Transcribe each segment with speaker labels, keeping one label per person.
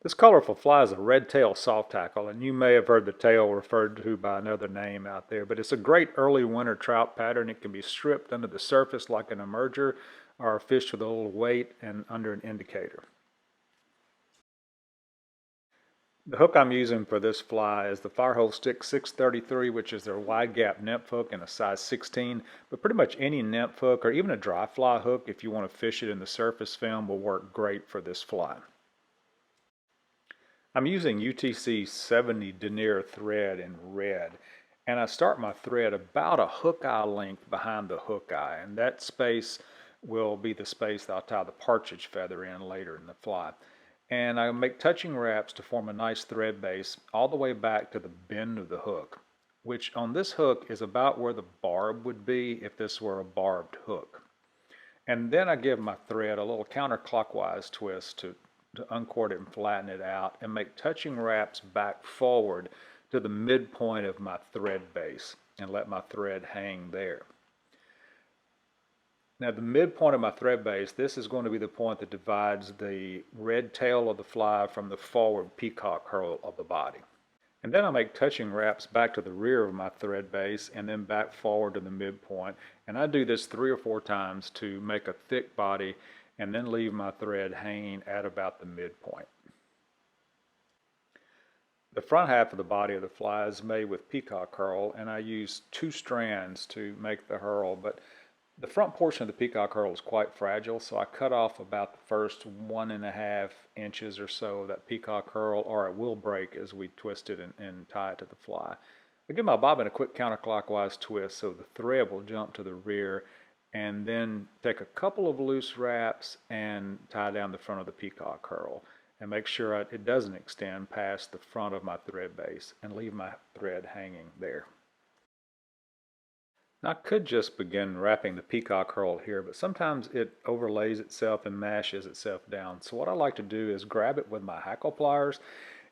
Speaker 1: This colorful fly is a red-tailed soft hackle, and you may have heard the tail referred to by another name out there, but it's a great early winter trout pattern. It can be stripped under the surface like an emerger or fished with a little weight and under an indicator. The hook I'm using for this fly is the Firehole Stick 633, which is their wide gap nymph hook in a size 16, but pretty much any nymph hook or even a dry fly hook, if you want to fish it in the surface film, will work great for this fly. I'm using UTC 70 denier thread in red, and I start my thread about a hook eye length behind the hook eye, and that space will be the space that I'll tie the partridge feather in later in the fly. And I make touching wraps to form a nice thread base all the way back to the bend of the hook, which on this hook is about where the barb would be if this were a barbed hook. And then I give my thread a little counterclockwise twist to uncord it and flatten it out and make touching wraps back forward to the midpoint of my thread base and let my thread hang there. Now the midpoint of my thread base, this is going to be the point that divides the red tail of the fly from the forward peacock hurl of the body. And then I make touching wraps back to the rear of my thread base and then back forward to the midpoint. And I do this 3 or 4 times to make a thick body and then leave my thread hanging at about the midpoint. The front half of the body of the fly is made with peacock hurl, and I use 2 strands to make the hurl, but the front portion of the peacock hurl is quite fragile, so I cut off about the first 1.5 inches or so of that peacock hurl, or it will break as we twist it and tie it to the fly. I give my bobbin a quick counterclockwise twist so the thread will jump to the rear, and then take a couple of loose wraps and tie down the front of the peacock hurl and make sure it doesn't extend past the front of my thread base and leave my thread hanging there. Now I could just begin wrapping the peacock hurl here, but sometimes it overlays itself and mashes itself down. So what I like to do is grab it with my hackle pliers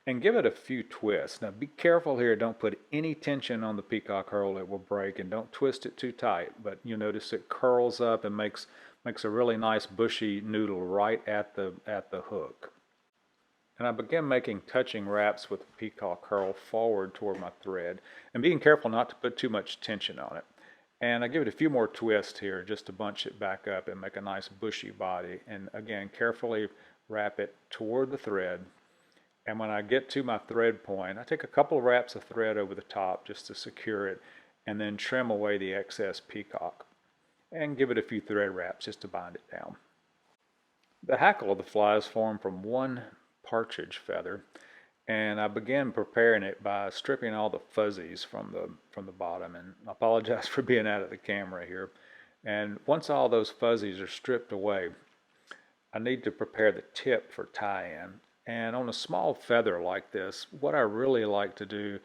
Speaker 1: and give it a few twists. Now be careful here, don't put any tension on the peacock hurl, it will break, and don't twist it too tight, but you'll notice it curls up and makes a really nice bushy noodle right at the hook. And I begin making touching wraps with the peacock hurl forward toward my thread, and being careful not to put too much tension on it. And I give it a few more twists here just to bunch it back up and make a nice bushy body, and again carefully wrap it toward the thread. And when I get to my thread point, I take a couple of wraps of thread over the top just to secure it, and then trim away the excess peacock and give it a few thread wraps just to bind it down. The hackle of the fly is formed from 1 partridge feather, and I begin preparing it by stripping all the fuzzies from the bottom, and I apologize for being out of the camera here. And once all those fuzzies are stripped away, I need to prepare the tip for tie-in. And on a small feather like this, what I really like to do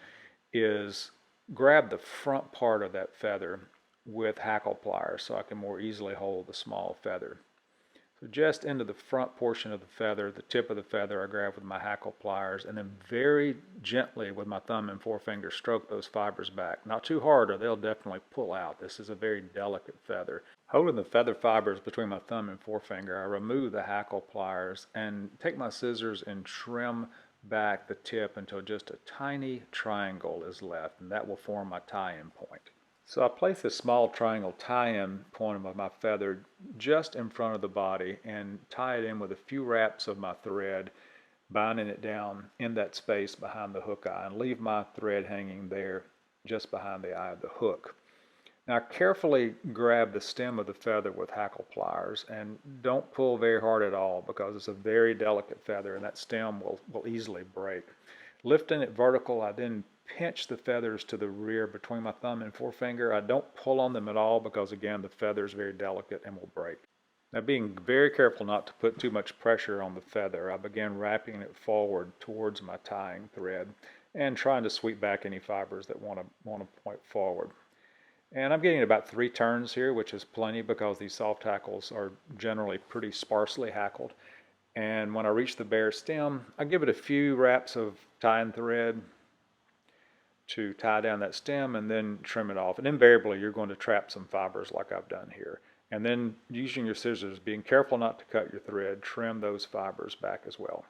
Speaker 1: is grab the front part of that feather with hackle pliers so I can more easily hold the small feather. So just into the front portion of the feather, the tip of the feather, I grab with my hackle pliers and then very gently with my thumb and forefinger stroke those fibers back. Not too hard or they'll definitely pull out. This is a very delicate feather. Holding the feather fibers between my thumb and forefinger, I remove the hackle pliers and take my scissors and trim back the tip until just a tiny triangle is left, and that will form my tie-in point. So I place this small triangle tie-in point of my feather just in front of the body and tie it in with a few wraps of my thread, binding it down in that space behind the hook eye, and leave my thread hanging there just behind the eye of the hook. Now carefully grab the stem of the feather with hackle pliers and don't pull very hard at all because it's a very delicate feather and that stem will easily break. Lifting it vertical, I then pinch the feathers to the rear between my thumb and forefinger. I don't pull on them at all because again the feather is very delicate and will break. Now being very careful not to put too much pressure on the feather, I begin wrapping it forward towards my tying thread and trying to sweep back any fibers that want to point forward. And I'm getting about 3 turns here, which is plenty because these soft hackles are generally pretty sparsely hackled. And when I reach the bare stem, I give it a few wraps of tying thread to tie down that stem and then trim it off. And invariably you're going to trap some fibers like I've done here. And then using your scissors, being careful not to cut your thread, trim those fibers back as well.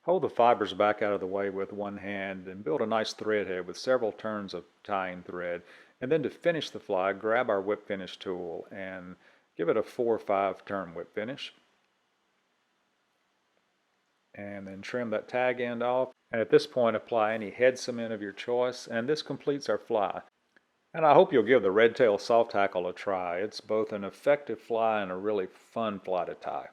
Speaker 1: Hold the fibers back out of the way with one hand and build a nice thread head with several turns of tying thread. And then to finish the fly, grab our whip finish tool and give it a 4 or 5 turn whip finish. And then trim that tag end off. And at this point, apply any head cement of your choice, and this completes our fly. And I hope you'll give the red tail soft hackle a try. It's both an effective fly and a really fun fly to tie.